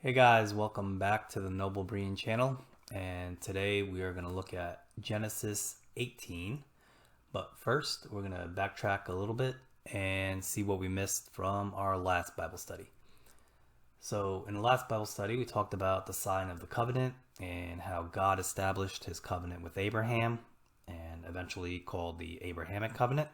Hey guys, welcome back to the Noble Breen channel, and today we are going to look at Genesis 18. But first we're going to backtrack a little bit and see what we missed from our last Bible study. So in the last Bible study we talked about the sign of the covenant and how God established his covenant with Abraham, and eventually called the Abrahamic covenant.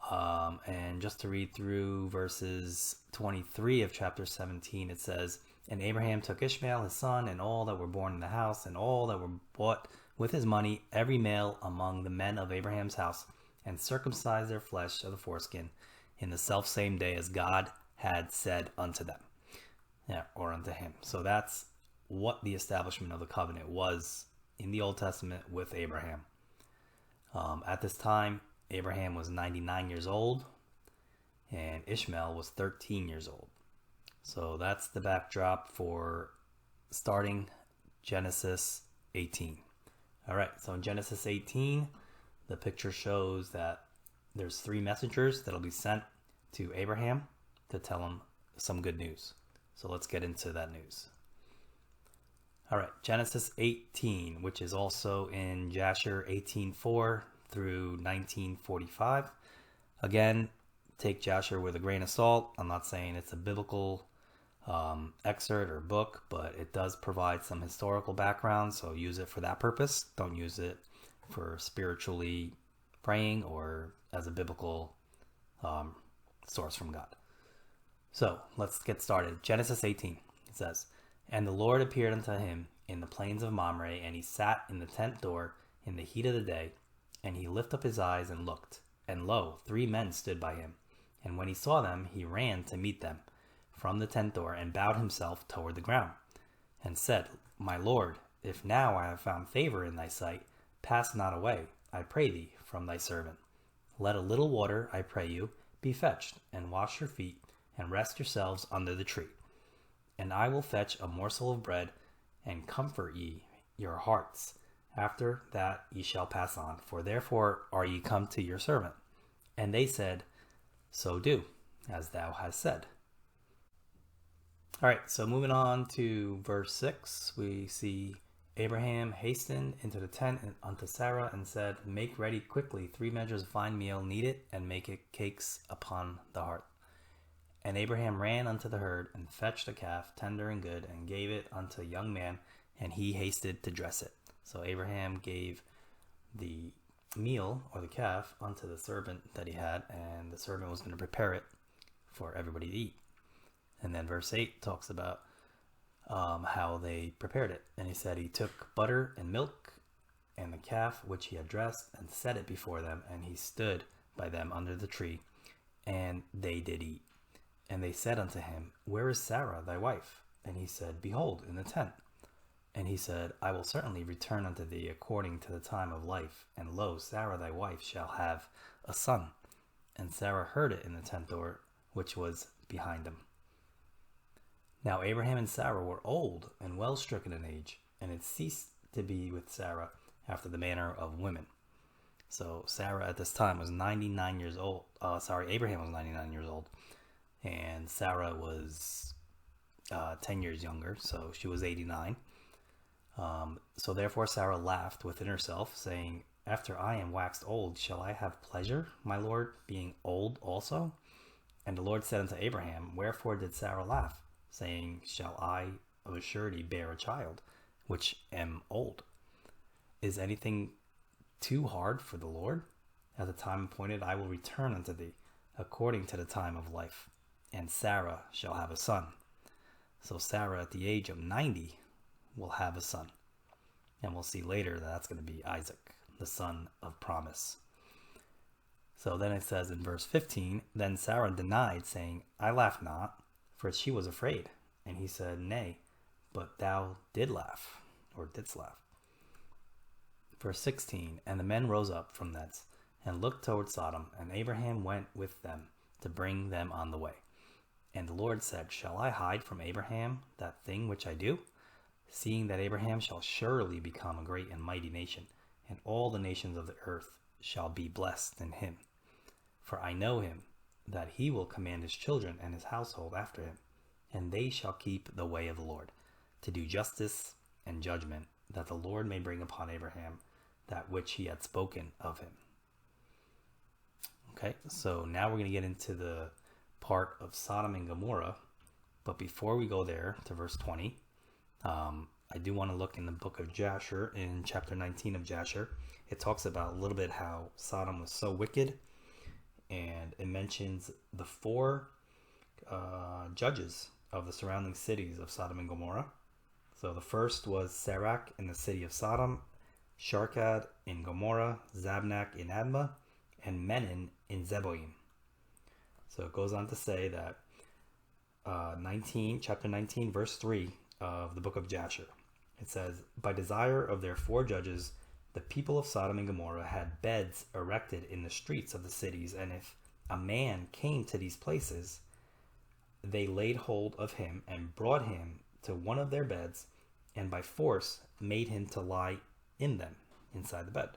And just to read through verses 23 of chapter 17, it says, "And Abraham took Ishmael his son, and all that were born in the house, and all that were bought with his money, every male among the men of Abraham's house, and circumcised their flesh of the foreskin in the selfsame day as God had said unto them." Or unto him. So that's what the establishment of the covenant was in the Old Testament with Abraham. At this time, Abraham was 99 years old and Ishmael was 13 years old. So that's the backdrop for starting Genesis 18. All right, so in Genesis 18, the picture shows that there's 3 messengers that'll be sent to Abraham to tell him some good news. So let's get into that news. All right, Genesis 18, which is also in Jasher 18:4 through 19:45. Again, take Jasher with a grain of salt. I'm not saying it's a biblical excerpt or book, but it does provide some historical background, so use it for that purpose. Don't use it for spiritually praying or as a biblical source from God. So let's get started. Genesis 18, it says, "And the Lord appeared unto him in the plains of Mamre, and he sat in the tent door in the heat of the day. And he lifted up his eyes and looked, and lo, 3 men stood by him. And when he saw them, he ran to meet them from the tent door, and bowed himself toward the ground, and said, My Lord, if now I have found favor in thy sight, pass not away, I pray thee, from thy servant. Let a little water, I pray you, be fetched, and wash your feet, and rest yourselves under the tree. And I will fetch a morsel of bread, and comfort ye your hearts. After that ye shall pass on, for therefore are ye come to your servant. And they said, So do, as thou hast said." All right, so moving on to verse 6, we see Abraham hastened into the tent unto Sarah and said, Make ready quickly 3 measures of fine meal, knead it, and make it cakes upon the hearth. And Abraham ran unto the herd, and fetched a calf, tender and good, and gave it unto a young man, and he hasted to dress it. So Abraham gave the meal, or the calf, unto the servant that he had, and the servant was going to prepare it for everybody to eat. And then verse 8 talks about how they prepared it. And he said he took butter and milk and the calf which he had dressed, and set it before them, and he stood by them under the tree, and they did eat. And they said unto him, Where is Sarah thy wife? And he said, Behold, in the tent. And he said, I will certainly return unto thee according to the time of life, and lo, Sarah thy wife shall have a son. And Sarah heard it in the tent door, which was behind him. Now Abraham and Sarah were old and well stricken in age, and it ceased to be with Sarah after the manner of women. So Sarah at this time was 99 years old. Abraham was 99 years old, and Sarah was 10 years younger, so she was 89. So therefore Sarah laughed within herself, saying, After I am waxed old, shall I have pleasure, my Lord, being old also? And the Lord said unto Abraham, Wherefore did Sarah laugh, saying, Shall I of a surety bear a child, which am old? Is anything too hard for the Lord? At the time appointed I will return unto thee, according to the time of life, and Sarah shall have a son. So Sarah at the age of 90 will have a son. And we'll see later that that's going to be Isaac, the son of promise. So then it says in verse 15, Then Sarah denied, saying, I laughed not, for she was afraid. And he said, Nay, but thou didst laugh. Verse 16, And the men rose up from thence, and looked toward Sodom, and Abraham went with them to bring them on the way. And the Lord said, Shall I hide from Abraham that thing which I do? Seeing that Abraham shall surely become a great and mighty nation, and all the nations of the earth shall be blessed in him. For I know him, that he will command his children and his household after him, and they shall keep the way of the Lord, to do justice and judgment, that the Lord may bring upon Abraham that which he had spoken of him. Okay, so now we're going to get into the part of Sodom and Gomorrah. But before we go there to verse 20, I do want to look in the book of Jasher, in chapter 19 of Jasher. It talks about a little bit how Sodom was so wicked, and it mentions the four judges of the surrounding cities of Sodom and Gomorrah. So the first was Sarak in the city of Sodom, Sharkad in Gomorrah, Zabnak in Admah, and Menon in Zeboim. So it goes on to say that chapter 19, verse 3 of the book of Jasher. It says, by desire of their four judges, the people of Sodom and Gomorrah had beds erected in the streets of the cities, and if a man came to these places, they laid hold of him and brought him to one of their beds, and by force made him to lie in them, inside the bed.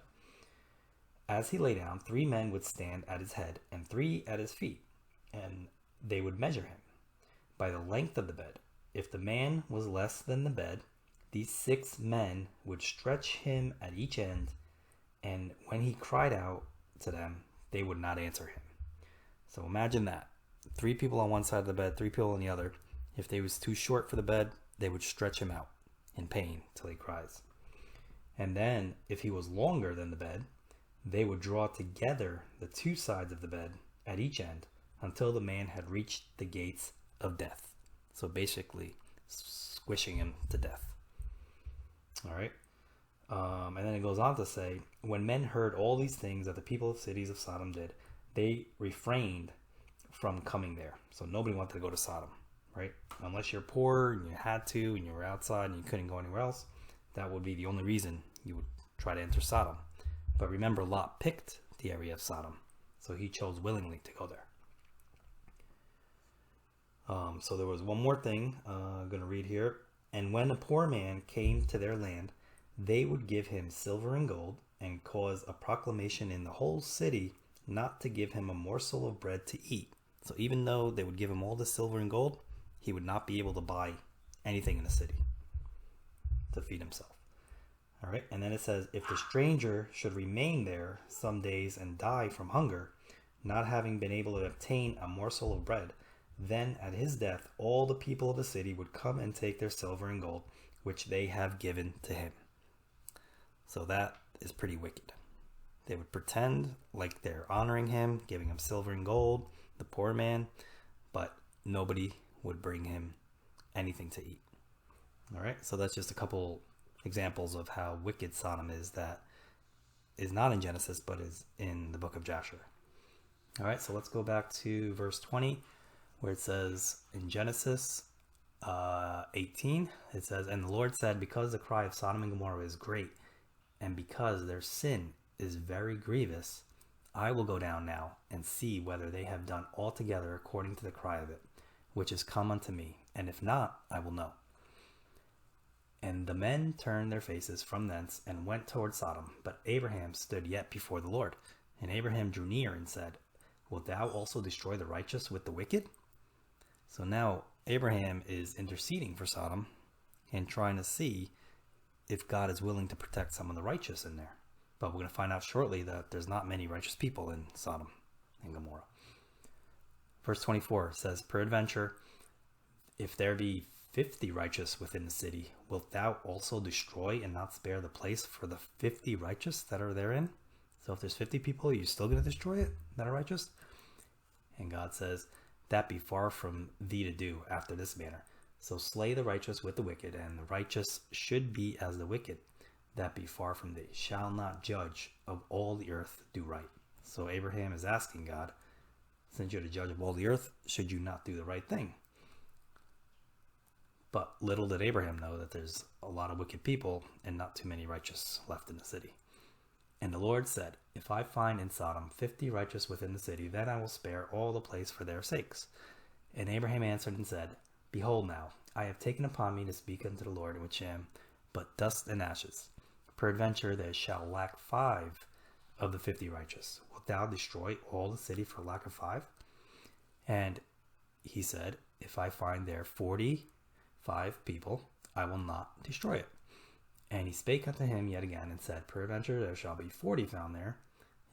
As he lay down, 3 men would stand at his head and 3 at his feet, and they would measure him by the length of the bed. If the man was less than the bed, these 6 men would stretch him at each end, and when he cried out to them, they would not answer him. So imagine that. 3 people on one side of the bed, 3 people on the other. If they was too short for the bed, they would stretch him out in pain till he cries. And then, if he was longer than the bed, they would draw together the 2 sides of the bed at each end until the man had reached the gates of death. So basically, squishing him to death. All right. And then it goes on to say, when men heard all these things that the people of cities of Sodom did, they refrained from coming there. So nobody wanted to go to Sodom, right? Unless you're poor and you had to and you were outside and you couldn't go anywhere else, that would be the only reason you would try to enter Sodom. But remember, Lot picked the area of Sodom, so he chose willingly to go there. So there was one more thing I'm going to read here. And when a poor man came to their land, they would give him silver and gold and cause a proclamation in the whole city not to give him a morsel of bread to eat. So even though they would give him all the silver and gold, he would not be able to buy anything in the city to feed himself. All right. And then it says, if the stranger should remain there some days and die from hunger, not having been able to obtain a morsel of bread, then at his death, all the people of the city would come and take their silver and gold, which they have given to him. So that is pretty wicked. They would pretend like they're honoring him, giving him silver and gold, the poor man, but nobody would bring him anything to eat. All right, so that's just a couple examples of how wicked Sodom is, that is not in Genesis, but is in the book of Jasher. All right, so let's go back to verse 20. Where it says in Genesis 18, it says, and the Lord said, because the cry of Sodom and Gomorrah is great, and because their sin is very grievous, I will go down now and see whether they have done altogether according to the cry of it, which is come unto me, and if not, I will know. And the men turned their faces from thence and went toward Sodom, but Abraham stood yet before the Lord. And Abraham drew near and said, wilt thou also destroy the righteous with the wicked? So now Abraham is interceding for Sodom and trying to see if God is willing to protect some of the righteous in there. But we're going to find out shortly that there's not many righteous people in Sodom and Gomorrah. Verse 24 says, peradventure, if there be 50 righteous within the city, wilt thou also destroy and not spare the place for the 50 righteous that are therein? So if there's 50 people, are you still going to destroy it that are righteous? And God says, that be far from thee to do after this manner. So slay the righteous with the wicked, and the righteous should be as the wicked. That be far from thee. Shall not judge of all the earth do right. So Abraham is asking God, since you're the judge of all the earth, should you not do the right thing? But little did Abraham know that there's a lot of wicked people and not too many righteous left in the city. And the Lord said, if I find in Sodom 50 righteous within the city, then I will spare all the place for their sakes. And Abraham answered and said, behold now, I have taken upon me to speak unto the Lord, which am but dust and ashes. Peradventure there shall lack 5 of the 50 righteous. Wilt thou destroy all the city for lack of 5? And he said, if I find there 45 people, I will not destroy it. And he spake unto him yet again, and said, Peradventure there shall be 40 found there.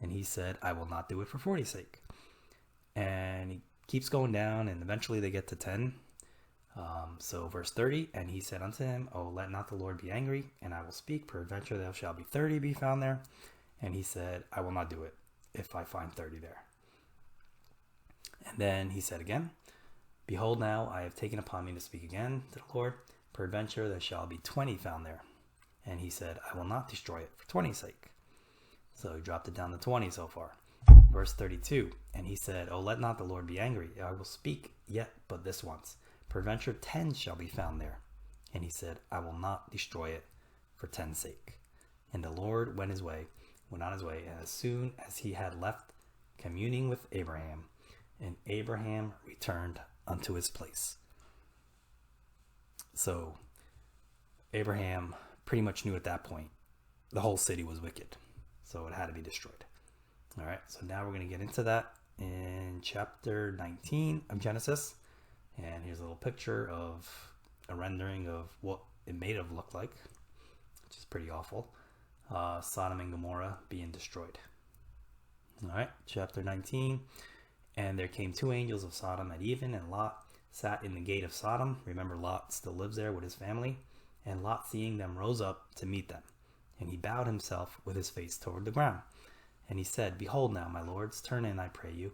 And he said, I will not do it for 40's sake. And he keeps going down, and eventually they get to 10. So verse 30, and he said unto him, Oh, let not the Lord be angry, and I will speak. Peradventure there shall be 30 be found there. And he said, I will not do it if I find 30 there. And then he said again, Behold, now I have taken upon me to speak again to the Lord. Peradventure there shall be 20 found there. And he said, I will not destroy it for 20's sake. So he dropped it down to 20 so far. Verse 32, and he said, Oh, let not the Lord be angry. I will speak yet but this once. Peradventure 10 shall be found there. And he said, I will not destroy it for 10's sake. And the Lord went on his way, and as soon as he had left communing with Abraham, and Abraham returned unto his place. So Abraham pretty much knew at that point the whole city was wicked, so it had to be destroyed. All right, so now we're going to get into that in chapter 19 of Genesis. And here's a little picture of a rendering of what it may have looked like, which is pretty awful. Sodom and Gomorrah being destroyed. All right, chapter 19. And there came 2 angels of Sodom at even, and Lot sat in the gate of Sodom. Remember, Lot still lives there with his family. And Lot, seeing them, rose up to meet them. And he bowed himself with his face toward the ground. And he said, Behold now, my lords, turn in, I pray you,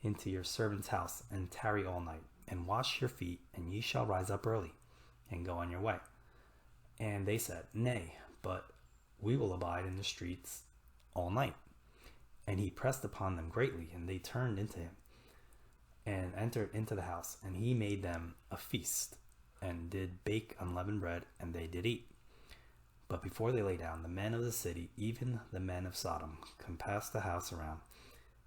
into your servant's house, and tarry all night, and wash your feet, and ye shall rise up early, and go on your way. And they said, Nay, but we will abide in the streets all night. And he pressed upon them greatly, and they turned into him, and entered into the house, and he made them a feast, and did bake unleavened bread, and they did eat. But before they lay down, the men of the city, even the men of Sodom, compassed the house around,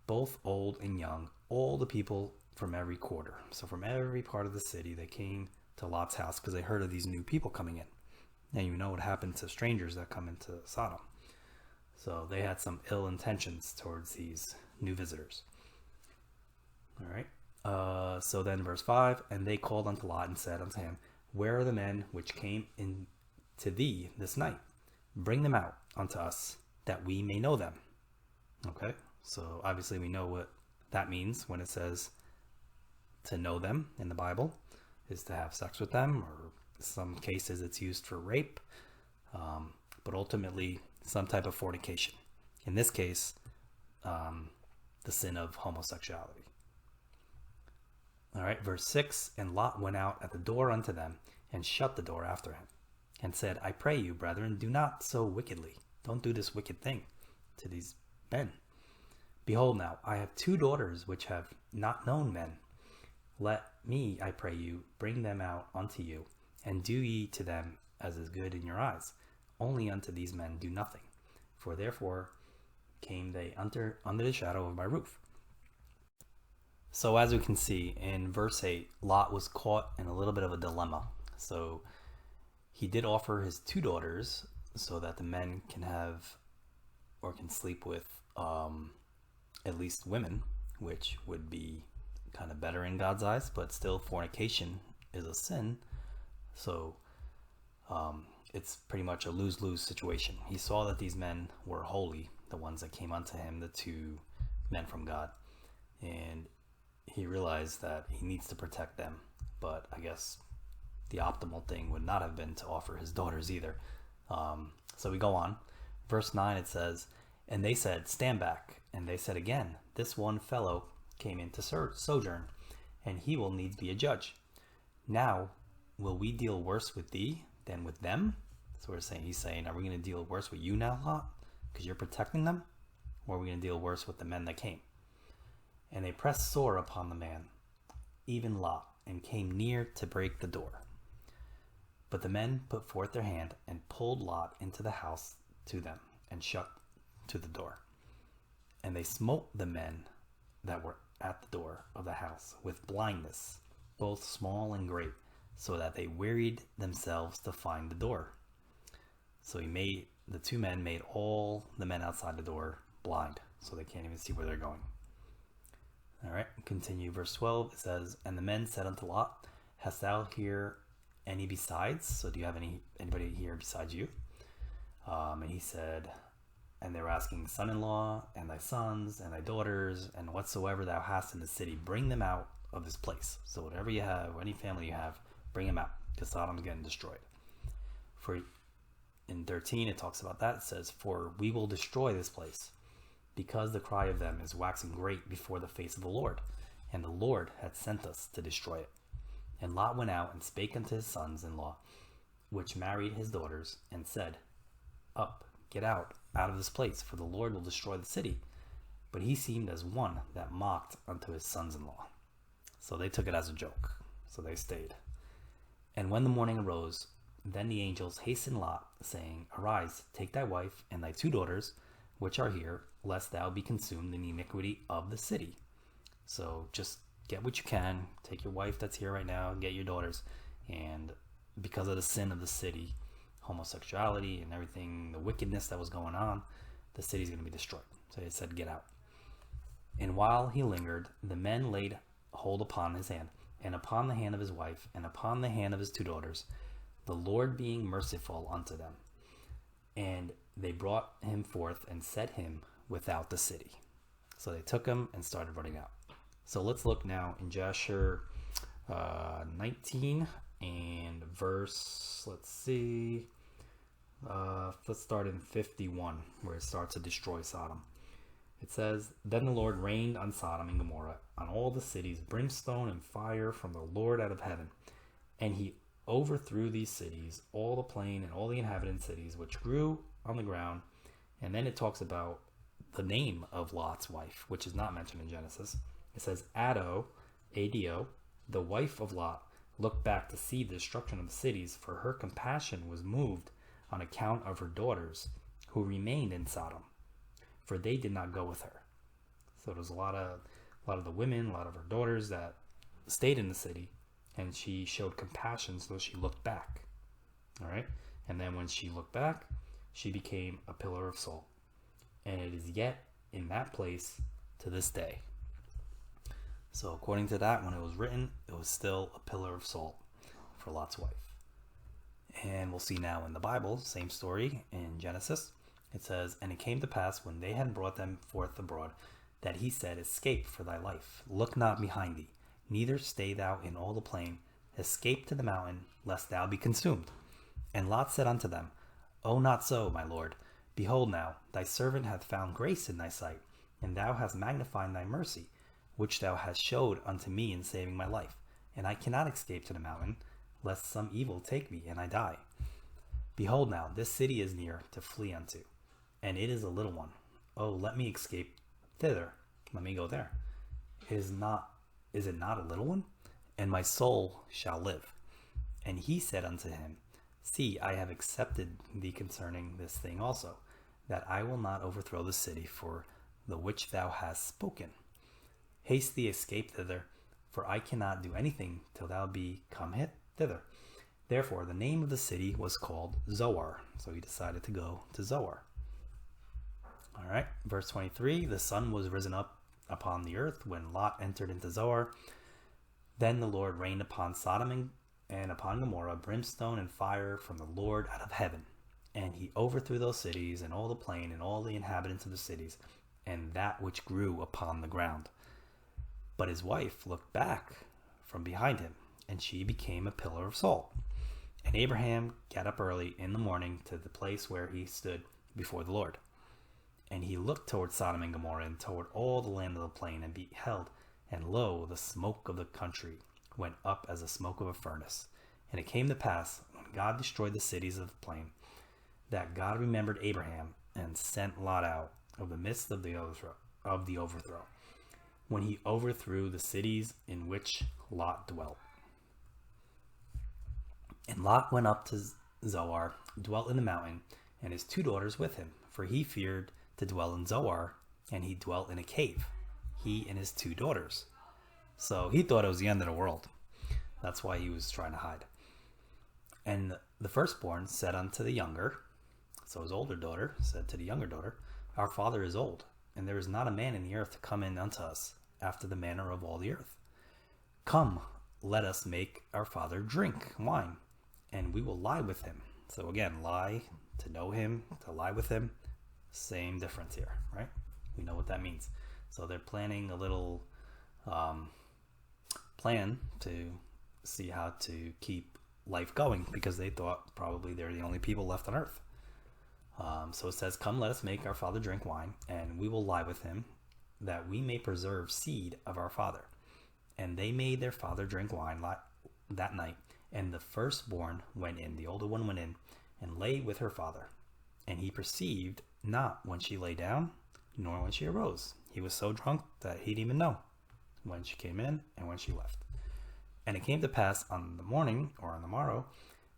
both old and young, all the people from every quarter. So from every part of the city, they came to Lot's house because they heard of these new people coming in. And you know what happened to strangers that come into Sodom. So they had some ill intentions towards these new visitors. All right. So then verse 5, and they called unto Lot and said unto him, Where are the men which came in to thee this night? Bring them out unto us, that we may know them. Okay, so obviously we know what that means when it says to know them in the Bible, is to have sex with them, or in some cases it's used for rape, but ultimately some type of fornication. In this case, the sin of homosexuality. All right, verse 6, and Lot went out at the door unto them, and shut the door after him, and said, I pray you, brethren, do not so wickedly. Don't do this wicked thing to these men. Behold now, I have 2 daughters which have not known men. Let me, I pray you, bring them out unto you, and do ye to them as is good in your eyes. Only unto these men do nothing, for therefore came they under the shadow of my roof. So as we can see in verse 8, Lot was caught in a little bit of a dilemma. So he did offer his 2 daughters so that the men can have or can sleep with at least women, which would be kind of better in God's eyes, but still fornication is a sin. So it's pretty much a lose-lose situation. He saw that these men were holy, the ones that came unto him, the 2 men from God, and he realized that he needs to protect them. But I guess the optimal thing would not have been to offer his daughters either. So we go on. Verse 9, it says, And they said, Stand back. And they said again, This one fellow came in to sojourn, and he will needs be a judge. Now will we deal worse with thee than with them? So he's saying, are we going to deal worse with you now, Lot, because you're protecting them? Or are we going to deal worse with the men that came? And they pressed sore upon the man, even Lot, and came near to break the door. But the men put forth their hand and pulled Lot into the house to them, and shut to the door. And they smote the men that were at the door of the house with blindness, both small and great, so that they wearied themselves to find the door. So the 2 men made all the men outside the door blind, so they can't even see where they're going. All right, continue. Verse 12, it says, and the men said unto Lot, hast thou here any besides? So do you have anybody here besides you? And he said, and they were asking, son-in-law, and thy sons, and thy daughters, and whatsoever thou hast in the city, bring them out of this place. So whatever you have, any family you have, bring them out, because Sodom's getting destroyed. For in 13, it talks about that. It says, for we will destroy this place, because the cry of them is waxing great before the face of the Lord, and the Lord hath sent us to destroy it. And Lot went out and spake unto his sons-in-law, which married his daughters, and said, up, get out of this place, for the Lord will destroy the city. But he seemed as one that mocked unto his sons-in-law. So they took it as a joke. So they stayed. And when the morning arose, then the angels hastened Lot, saying, arise, take thy wife and thy 2 daughters, which are here, lest thou be consumed in the iniquity of the city. So just get what you can. Take your wife that's here right now, get your daughters. And because of the sin of the city, homosexuality and everything, the wickedness that was going on, the city's going to be destroyed. So it said, get out. And while he lingered, the men laid hold upon his hand, and upon the hand of his wife, and upon the hand of his 2 daughters, the Lord being merciful unto them. And they brought him forth and set him without the city. So they took him and started running out. So let's look now in Jasher 19 and verse, let's start in 51, where it starts to destroy Sodom. It says, then the Lord rained on Sodom and Gomorrah, on all the cities, brimstone and fire from the Lord out of heaven. And he overthrew these cities, all the plain and all the inhabited cities, which grew on the ground. And then it talks about the name of Lot's wife, which is not mentioned in Genesis. It says, Ado, A-D-O, the wife of Lot, looked back to see the destruction of the cities, for her compassion was moved on account of her daughters, who remained in Sodom, for they did not go with her. So there's a lot of the women, a lot of her daughters that stayed in the city, and she showed compassion, so she looked back. All right, and then when she looked back, she became a pillar of salt, and it is yet in that place to this day. So according to that, when it was written, it was still a pillar of salt for Lot's wife. And we'll see now in the Bible, same story in Genesis. It says, and it came to pass, when they had brought them forth abroad, that he said, escape for thy life, look not behind thee, neither stay thou in all the plain, escape to the mountain, lest thou be consumed. And Lot said unto them, O not so, my lord. Behold now, thy servant hath found grace in thy sight, and thou hast magnified thy mercy, which thou hast showed unto me in saving my life. And I cannot escape to the mountain, lest some evil take me, and I die. Behold now, this city is near to flee unto, and it is a little one. Oh, let me escape thither. Let me go there. Is it not a little one? And my soul shall live. And he said unto him, see, I have accepted thee concerning this thing also, that I will not overthrow the city for the which thou hast spoken. Haste thee, escape thither, for I cannot do anything till thou be come thither. Therefore the name of the city was called Zoar. So he decided to go to Zoar. All right, verse 23, the sun was risen up upon the earth when Lot entered into Zoar. Then the Lord rained upon Sodom and upon Gomorrah brimstone and fire from the Lord out of heaven. And he overthrew those cities and all the plain and all the inhabitants of the cities, and that which grew upon the ground. But his wife looked back from behind him, and she became a pillar of salt. And Abraham got up early in the morning to the place where he stood before the Lord. And he looked toward Sodom and Gomorrah and toward all the land of the plain, and beheld, and lo, the smoke of the country went up as the smoke of a furnace. And it came to pass, when God destroyed the cities of the plain, that God remembered Abraham and sent Lot out of the midst of the overthrow, when he overthrew the cities in which Lot dwelt. And Lot went up to Zoar, dwelt in the mountain, and his 2 daughters with him, for he feared to dwell in Zoar, and he dwelt in a cave, he and his 2 daughters. So he thought it was the end of the world. That's why he was trying to hide. And the firstborn said unto the younger, so his older daughter said to the younger daughter, our father is old, and there is not a man in the earth to come in unto us, after the manner of all the earth. Come, let us make our father drink wine, and we will lie with him. So again, lie, to know him, to lie with him, same difference here, right? We know what that means. So they're planning a little plan to see how to keep life going, because they thought probably they're the only people left on earth. So it says, come, let us make our father drink wine, and we will lie with him, that we may preserve seed of our father. And they made their father drink wine that night. And the firstborn went in, the older one went in, and lay with her father. And he perceived not when she lay down, nor when she arose. He was so drunk that he didn't even know when she came in and when she left. And it came to pass on the morning, or on the morrow,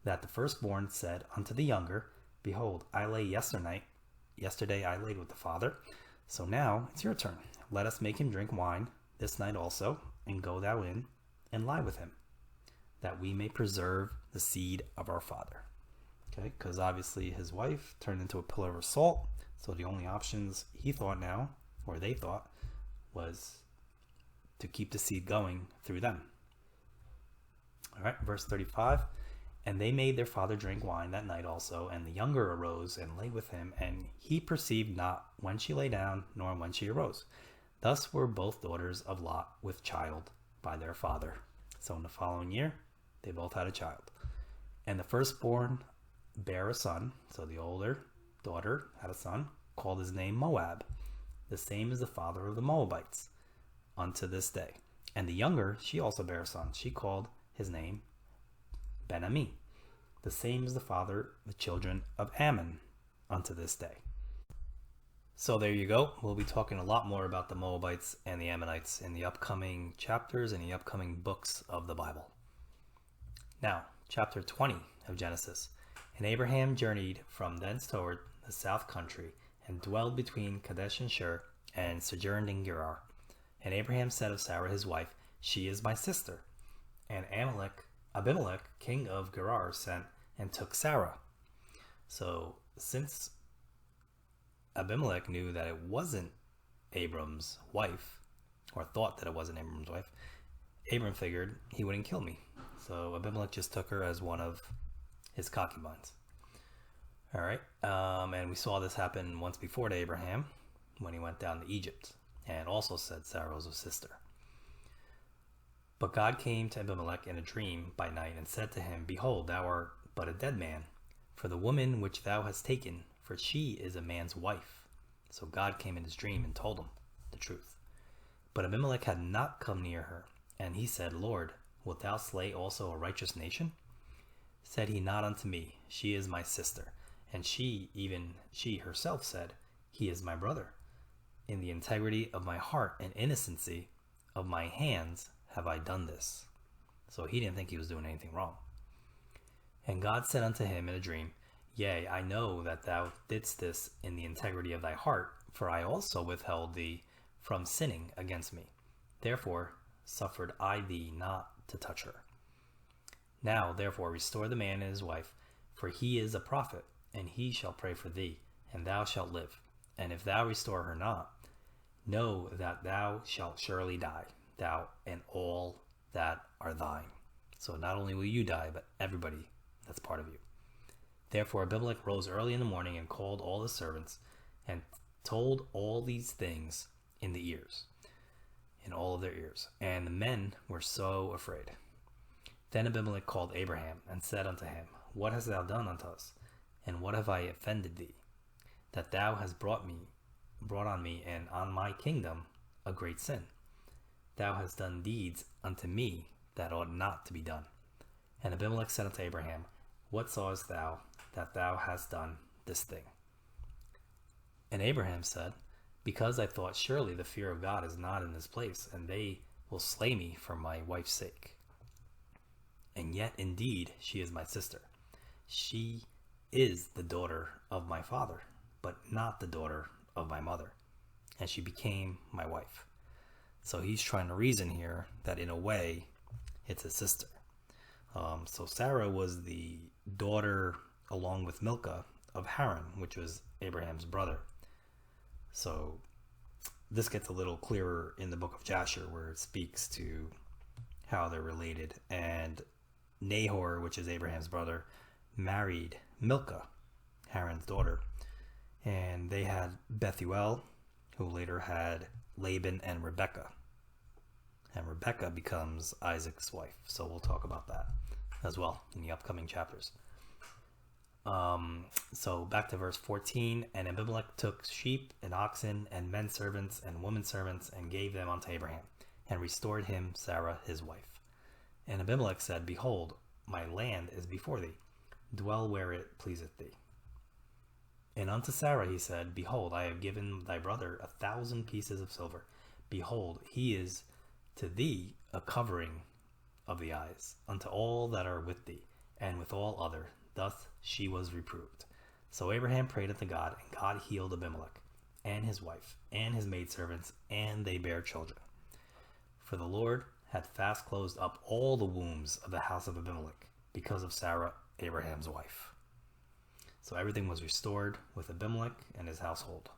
that the firstborn said unto the younger, Behold, I lay yesterday I laid with the father, so now it's your turn. Let us make him drink wine this night also, and go thou in, and lie with him, that we may preserve the seed of our father. Okay, because obviously his wife turned into a pillar of salt, so the only options he thought now, or they thought, was to keep the seed going through them. All right, verse 35. And they made their father drink wine that night also, and the younger arose and lay with him, and he perceived not when she lay down, nor when she arose. Thus were both daughters of Lot with child by their father. So in the following year, they both had a child. And the firstborn bare a son, so the older daughter had a son, called his name Moab. The same is the father of the Moabites unto this day. And the younger, she also bare a son. She called his name Ben-Ami. The same is the father of the children of Ammon unto this day. So there you go. We'll be talking a lot more about the Moabites and the Ammonites in the upcoming chapters and the upcoming books of the Bible. Now, chapter 20 of Genesis. And Abraham journeyed from thence toward the south country, and dwelled between Kadesh and Shur, and sojourned in Gerar. And Abraham said of Sarah his wife, She is my sister. And Abimelech, king of Gerar, sent and took Sarah. So since Abimelech knew that it wasn't Abram's wife, or thought that it wasn't Abram's wife, Abram figured he wouldn't kill me. So Abimelech just took her as one of his concubines. All right, and we saw this happen once before to Abraham when he went down to Egypt, and also said Sarah was his sister. But God came to Abimelech in a dream by night, and said to him, Behold, thou art but a dead man, for the woman which thou hast taken, for she is a man's wife. So God came in his dream and told him the truth. But Abimelech had not come near her, and he said, Lord, wilt thou slay also a righteous nation? Said he not unto me, She is my sister. And she herself said, He is my brother. In the integrity of my heart and innocency of my hands have I done this. So he didn't think he was doing anything wrong. And God said unto him in a dream, Yea, I know that thou didst this in the integrity of thy heart, for I also withheld thee from sinning against me. Therefore suffered I thee not to touch her. Now therefore restore the man and his wife, for he is a prophet, and he shall pray for thee, and thou shalt live. And if thou restore her not, know that thou shalt surely die, thou and all that are thine. So not only will you die, but everybody that's part of you. Therefore Abimelech rose early in the morning, and called all his servants, and told all these things in all of their ears. And the men were so afraid. Then Abimelech called Abraham, and said unto him, What hast thou done unto us? And what have I offended thee, that thou hast brought on me and on my kingdom a great sin? Thou hast done deeds unto me that ought not to be done. And Abimelech said unto Abraham, What sawest thou that thou hast done this thing? And Abraham said, Because I thought, surely the fear of God is not in this place, and they will slay me for my wife's sake. And yet indeed she is my sister. She is the daughter of my father, but not the daughter of my mother. And she became my wife. So he's trying to reason here that in a way it's his sister. So Sarah was the daughter, along with Milcah, of Haran, which was Abraham's brother. So this gets a little clearer in the book of Jasher, where it speaks to how they're related. And Nahor, which is Abraham's brother, married Milcah, Haran's daughter. And they had Bethuel, who later had Laban and Rebekah. And Rebekah becomes Isaac's wife. So we'll talk about that as well in the upcoming chapters. So back to verse 14. And Abimelech took sheep and oxen and men servants and women servants and gave them unto Abraham, and restored him Sarah his wife. And Abimelech said, Behold, my land is before thee. Dwell where it pleaseth thee. And unto Sarah he said, Behold, I have given thy brother 1,000 pieces of silver. Behold, he is to thee a covering of the eyes, unto all that are with thee, and with all other. Thus she was reproved. So Abraham prayed unto God, and God healed Abimelech, and his wife, and his maidservants, and they bare children. For the Lord had fast closed up all the wombs of the house of Abimelech, because of Sarah, Abraham's wife. So everything was restored with Abimelech and his household.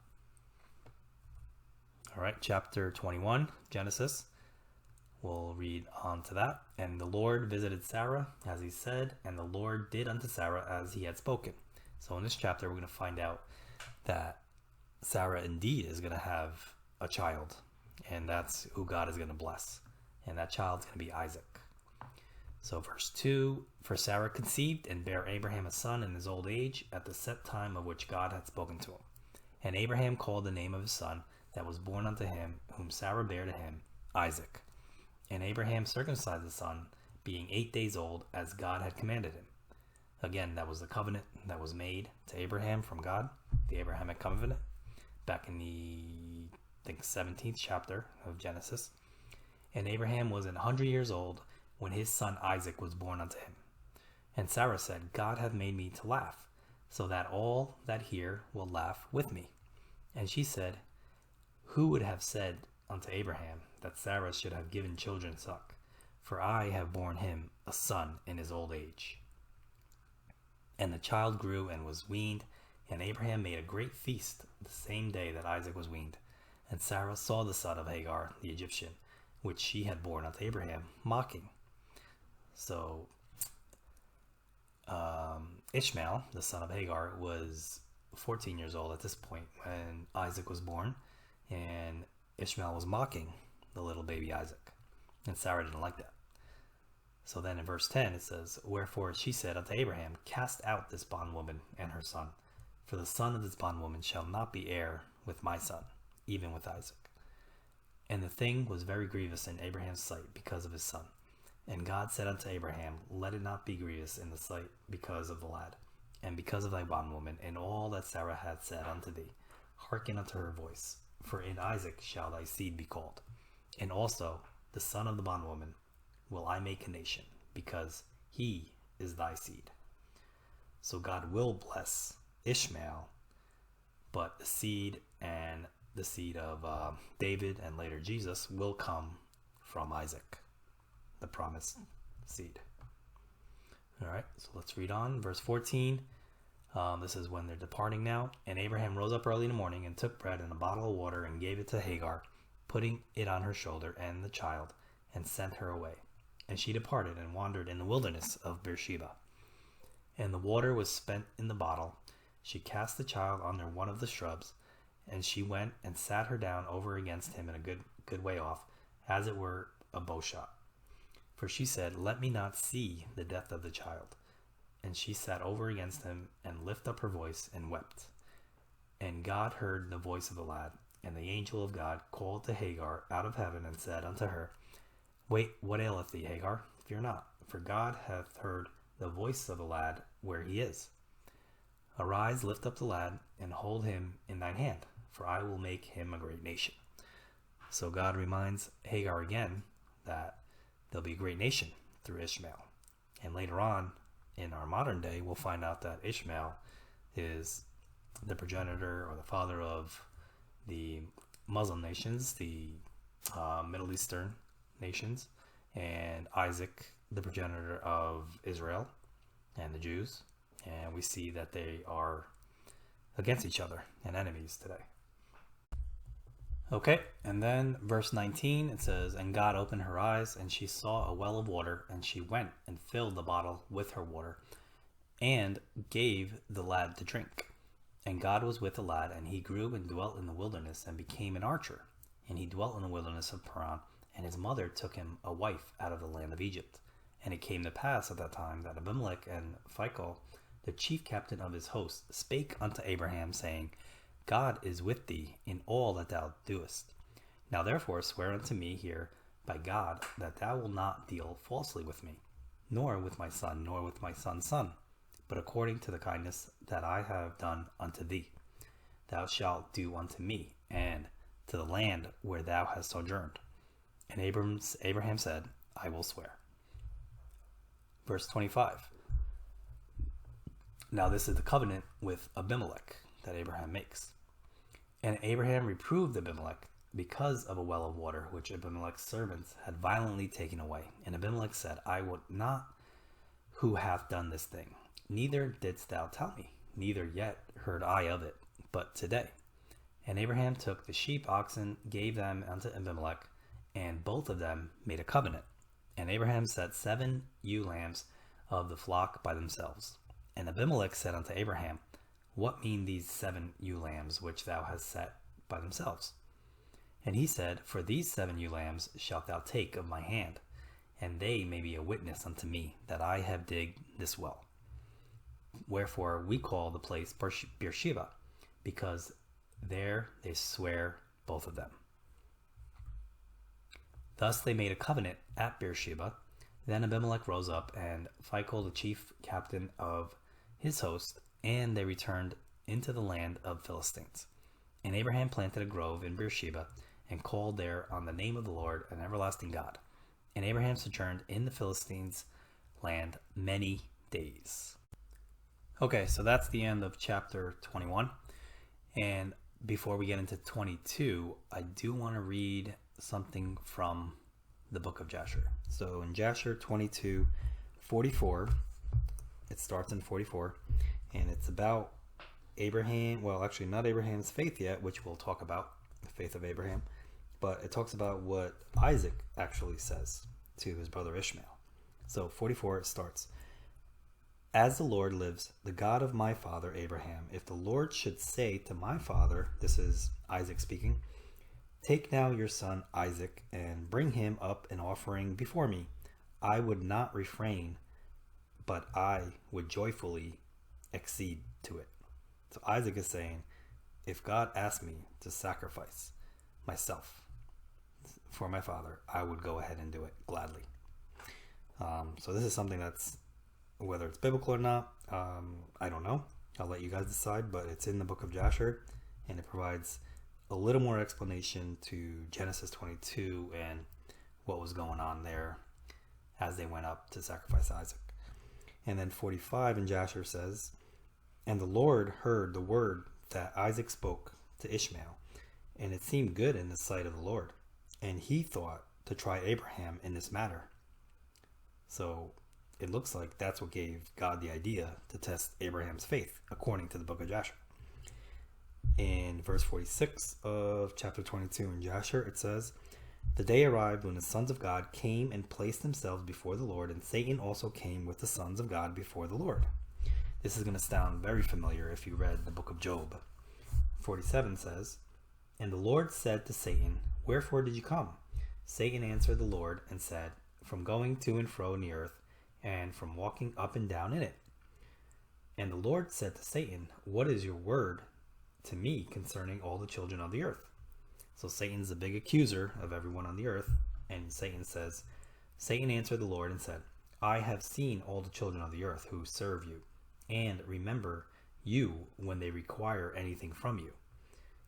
All right, chapter 21, Genesis. We'll read on to that. And the Lord visited Sarah, as he said, and the Lord did unto Sarah as he had spoken. So in this chapter, we're going to find out that Sarah indeed is going to have a child, and that's who God is going to bless. And that child's going to be Isaac. So verse 2, For Sarah conceived and bare Abraham a son in his old age, at the set time of which God had spoken to him. And Abraham called the name of his son that was born unto him, whom Sarah bare to him, Isaac. And Abraham circumcised the son, being 8 days old, as God had commanded him. Again, that was the covenant that was made to Abraham from God, the Abrahamic covenant, back in the, 17th chapter of Genesis. And Abraham was 100 years old when his son Isaac was born unto him. And Sarah said, God hath made me to laugh, so that all that hear will laugh with me. And she said, Who would have said unto Abraham that Sarah should have given children suck? For I have borne him a son in his old age. And the child grew and was weaned, and Abraham made a great feast the same day that Isaac was weaned. And Sarah saw the son of Hagar the Egyptian, which she had borne unto Abraham, mocking. So Ishmael, the son of Hagar, was 14 years old at this point when Isaac was born, and Ishmael was mocking the little baby Isaac, and Sarah didn't like that. So then in verse 10 it says, Wherefore she said unto Abraham, Cast out this bondwoman and her son, for the son of this bondwoman shall not be heir with my son, even with Isaac. And the thing was very grievous in Abraham's sight because of his son. And God said unto Abraham, Let it not be grievous in the sight because of the lad, and because of thy bondwoman, and all that Sarah hath said unto thee. Hearken unto her voice, for in Isaac shall thy seed be called. And also the son of the bondwoman will I make a nation, because he is thy seed. So God will bless Ishmael, but the seed and the seed of David and later Jesus will come from Isaac, the promised seed. All right, so let's read on. Verse 14. This is when they're departing now. And Abraham rose up early in the morning and took bread and a bottle of water and gave it to Hagar, putting it on her shoulder and the child, and sent her away. And she departed and wandered in the wilderness of Beersheba. And the water was spent in the bottle. She cast the child under one of the shrubs, and she went and sat her down over against him in a good way off, as it were a bowshot. For she said, Let me not see the death of the child. And she sat over against him, and lifted up her voice, and wept. And God heard the voice of the lad, and the angel of God called to Hagar out of heaven, and said unto her, Wait, what aileth thee, Hagar? Fear not, for God hath heard the voice of the lad where he is. Arise, lift up the lad, and hold him in thine hand, for I will make him a great nation. So God reminds Hagar again that there'll be a great nation through Ishmael. And later on, in our modern day, we'll find out that Ishmael is the progenitor or the father of the Muslim nations, the Middle Eastern nations, and Isaac, the progenitor of Israel and the Jews. And we see that they are against each other and enemies today. Okay, and then verse 19, it says, "And God opened her eyes, and she saw a well of water, and she went and filled the bottle with her water, and gave the lad to drink. And God was with the lad, and he grew and dwelt in the wilderness, and became an archer. And he dwelt in the wilderness of Paran, and his mother took him a wife out of the land of Egypt. And it came to pass at that time that Abimelech and Phicol, the chief captain of his host, spake unto Abraham, saying, God is with thee in all that thou doest. Now therefore swear unto me here by God that thou wilt not deal falsely with me, nor with my son, nor with my son's son, but according to the kindness that I have done unto thee, thou shalt do unto me, and to the land where thou hast sojourned. And Abraham said, I will swear." Verse 25. Now this is the covenant with Abimelech that Abraham makes. "And Abraham reproved Abimelech because of a well of water which Abimelech's servants had violently taken away. And Abimelech said, I would not who hath done this thing, neither didst thou tell me, neither yet heard I of it, but today. And Abraham took the sheep, oxen, gave them unto Abimelech, and both of them made a covenant. And Abraham set 7 ewe lambs of the flock by themselves. And Abimelech said unto Abraham, What mean these 7 ewe lambs which thou hast set by themselves? And he said, For these 7 ewe lambs shalt thou take of my hand, and they may be a witness unto me that I have digged this well. Wherefore we call the place Beersheba, because there they swear both of them. Thus they made a covenant at Beersheba. Then Abimelech rose up, and Phicol the chief captain of his host, and they returned into the land of Philistines. And Abraham planted a grove in Beersheba, and called there on the name of the Lord, an everlasting God. And Abraham sojourned in the Philistines' land many days." Okay, so that's the end of chapter 21. And before we get into 22, I do want to read something from the book of Jasher. So in Jasher 22:44, it starts in 44, and it's about Abraham, well, actually not Abraham's faith yet, which we'll talk about, the faith of Abraham, but it talks about what Isaac actually says to his brother Ishmael. So 44, it starts, "As the Lord lives, the God of my father Abraham, if the Lord should say to my father," this is Isaac speaking, "Take now your son Isaac and bring him up an offering before me, I would not refrain, but I would joyfully accede to it." So Isaac is saying, if God asked me to sacrifice myself for my father, I would go ahead and do it gladly. So this is something that's, whether it's biblical or not, I don't know. I'll let you guys decide, but it's in the book of Jasher, and it provides a little more explanation to Genesis 22 and what was going on there as they went up to sacrifice Isaac. And then 45 in Jasher says, "And the Lord heard the word that Isaac spoke to Ishmael, and it seemed good in the sight of the Lord, and he thought to try Abraham in this matter." So it looks like that's what gave God the idea to test Abraham's faith, according to the book of Jasher. In verse 46 of chapter 22 in Jasher, it says, "The day arrived when the sons of God came and placed themselves before the Lord, and Satan also came with the sons of God before the Lord." This is going to sound very familiar if you read the book of Job. 47 says, "And the Lord said to Satan, Wherefore did you come? Satan answered the Lord and said, From going to and fro in the earth, and from walking up and down in it. And the Lord said to Satan, What is your word to me concerning all the children of the earth?" So Satan's the big accuser of everyone on the earth, and Satan says, "Satan answered the Lord and said, I have seen all the children of the earth who serve you, and remember you when they require anything from you.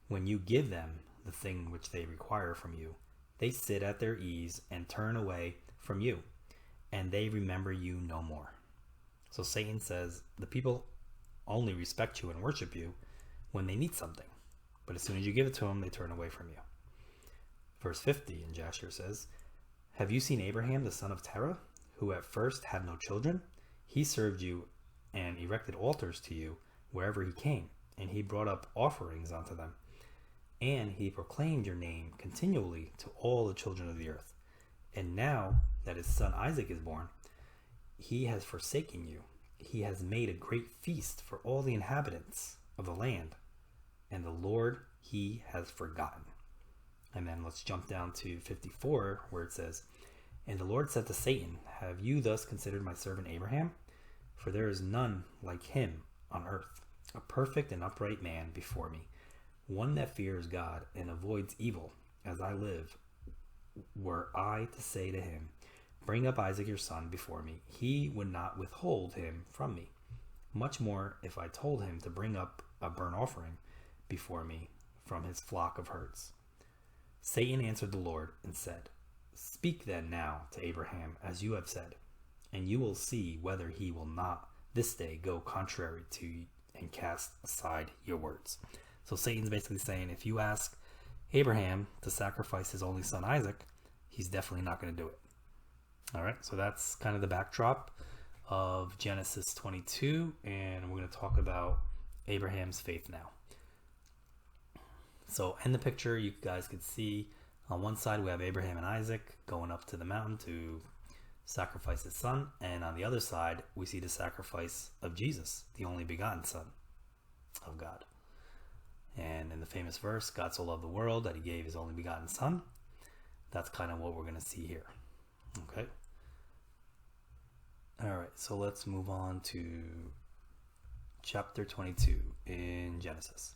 When you give them the thing which they require from you, they sit at their ease and turn away from you, and they remember you no more." So Satan says the people only respect you and worship you when they need something, but as soon as you give it to them, they turn away from you. Verse 50 in Jasher says, "Have you seen Abraham the son of Terah, who at first had no children? He served you and erected altars to you wherever he came, and he brought up offerings unto them. and he proclaimed your name continually to all the children of the earth. And now that his son Isaac is born, he has forsaken you. He has made a great feast for all the inhabitants of the land, and the Lord he has forgotten. And then let's jump down to 54, where it says, And the Lord said to Satan, Have you thus considered my servant Abraham? For there is none like him on earth, a perfect and upright man before me, one that fears God and avoids evil. As I live, were I to say to him, Bring up Isaac your son before me, he would not withhold him from me. Much more if I told him to bring up a burnt offering before me from his flock of herds. Satan answered the Lord and said, Speak then now to Abraham as you have said, and you will see whether he will not this day go contrary to you and cast aside your words. So Satan's basically saying, if you ask Abraham to sacrifice his only son Isaac, he's definitely not going to do it. All right, so that's kind of the backdrop of Genesis 22, and we're going to talk about Abraham's faith now. So in the picture, you guys could see on one side we have Abraham and Isaac going up to the mountain to sacrifice his son, and on the other side we see the sacrifice of Jesus, the only begotten Son of God. And in the famous verse, God so loved the world that he gave his only begotten Son. That's kind of what we're going to see here. Okay. All right, so let's move on to chapter 22 in Genesis.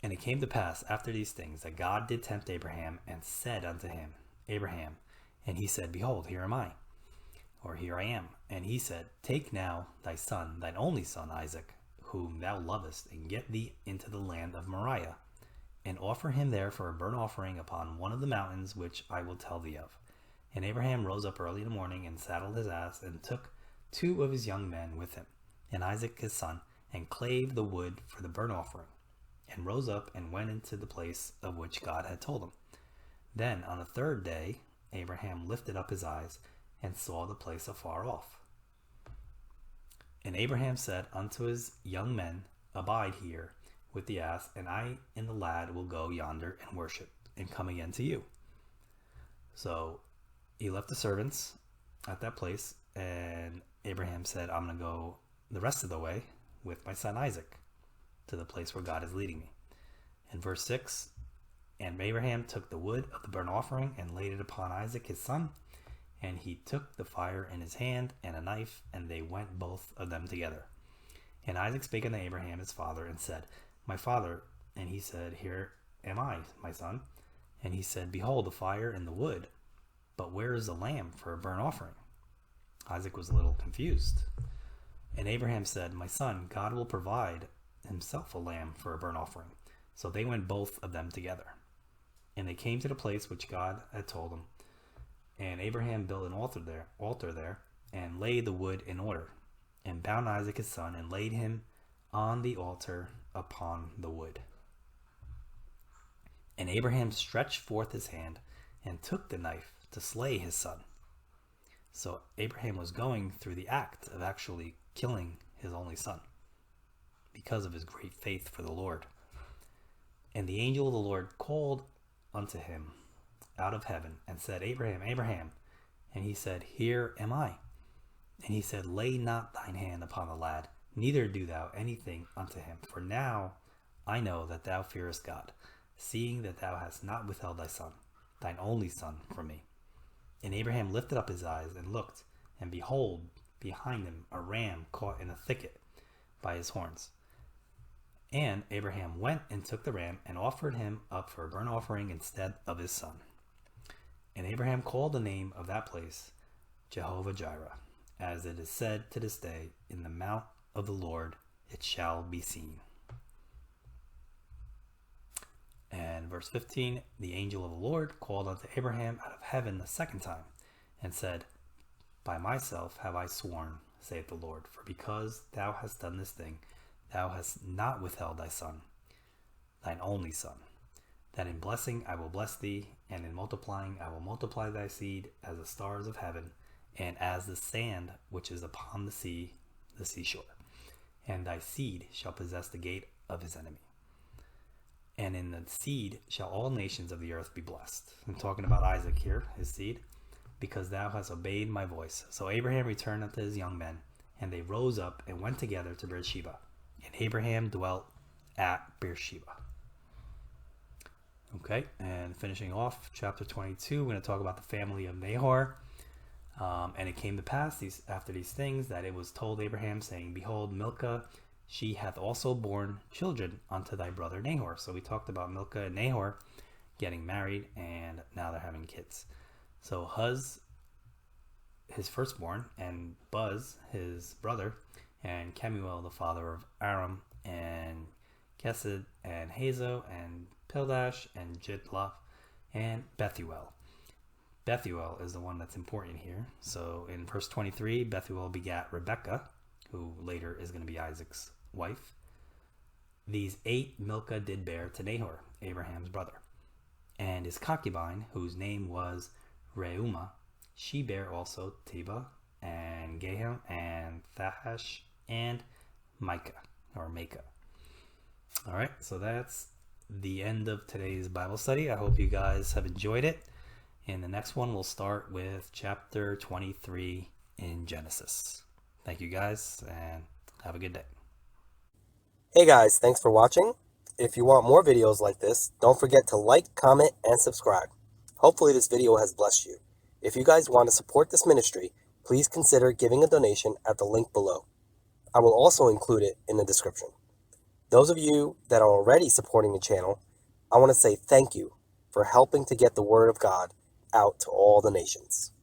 And it came to pass after these things that God did tempt Abraham and said unto him, Abraham, and he said, Behold, here am I, or here I am. And he said, Take now thy son, thine only son Isaac, whom thou lovest, and get thee into the land of Moriah, and offer him there for a burnt offering upon one of the mountains which I will tell thee of. And Abraham rose up early in the morning, and saddled his ass, and took 2 of his young men with him, and Isaac his son, and clave the wood for the burnt offering, and rose up and went into the place of which God had told him. Then on the 3rd day Abraham lifted up his eyes, and saw the place afar off. And Abraham said unto his young men, Abide here with the ass, and I and the lad will go yonder and worship, and come again to you. So he left the servants at that place, and Abraham said, I'm going to go the rest of the way with my son Isaac to the place where God is leading me. In verse 6, And Abraham took the wood of the burnt offering and laid it upon Isaac his son, and he took the fire in his hand and a knife, and they went both of them together. And Isaac spake unto Abraham his father, and said, My father. And he said, Here am I, my son. And he said, Behold, the fire and the wood, but where is the lamb for a burnt offering? Isaac was a little confused. And Abraham said, My son, God will provide himself a lamb for a burnt offering. So they went both of them together. And they came to the place which God had told them. And Abraham built an altar there, and laid the wood in order, and bound Isaac his son, and laid him on the altar upon the wood. And Abraham stretched forth his hand, and took the knife to slay his son. So Abraham was going through the act of actually killing his only son, because of his great faith for the Lord. And the angel of the Lord called unto him out of heaven, and said, Abraham, Abraham. And he said, Here am I. And he said, Lay not thine hand upon the lad, neither do thou anything unto him. For now I know that thou fearest God, seeing that thou hast not withheld thy son, thine only son, from me. And Abraham lifted up his eyes and looked, and behold, behind him a ram caught in a thicket by his horns. And Abraham went and took the ram, and offered him up for a burnt offering instead of his son. And Abraham called the name of that place Jehovah Jireh, as it is said to this day, In the mount of the Lord it shall be seen. And verse 15, the angel of the Lord called unto Abraham out of heaven the 2nd time, and said, By myself have I sworn, saith the Lord, for because thou hast done this thing, thou hast not withheld thy son, thine only son, that in blessing I will bless thee, and in multiplying I will multiply thy seed as the stars of heaven, and as the sand which is upon the seashore. And thy seed shall possess the gate of his enemy. and in the seed shall all nations of the earth be blessed. I'm talking about Isaac here, his seed, because thou hast obeyed my voice. So Abraham returned unto his young men, and they rose up and went together to Beersheba. And Abraham dwelt at Beersheba. Okay, and finishing off chapter 22, we're going to talk about the family of Nahor. And it came to pass after these things that it was told Abraham, saying, Behold, Milcah, she hath also borne children unto thy brother Nahor. So we talked about Milcah and Nahor getting married, and now they're having kids. So Huz, his firstborn, and Buz, his brother, and Kemuel, the father of Aram, and Kesed, and Hazo, and Pildash, and Jidlaph, and Bethuel. Bethuel is the one that's important here. So in verse 23, Bethuel begat Rebekah, who later is going to be Isaac's wife. These 8 Milcah did bear to Nahor, Abraham's brother. And his concubine, whose name was Reumah, she bare also Teba, and Gaham, and Thahash, and Micah. All right, so that's the end of today's Bible study. I hope you guys have enjoyed it. In the next one, we'll start with chapter 23 in Genesis. Thank you guys, and have a good day. Hey guys, thanks for watching. If you want more videos like this, don't forget to like, comment, and subscribe. Hopefully this video has blessed you. If you guys want to support this ministry, please consider giving a donation at the link below. I will also include it in the description. Those of you that are already supporting the channel, I want to say thank you for helping to get the word of God out to all the nations.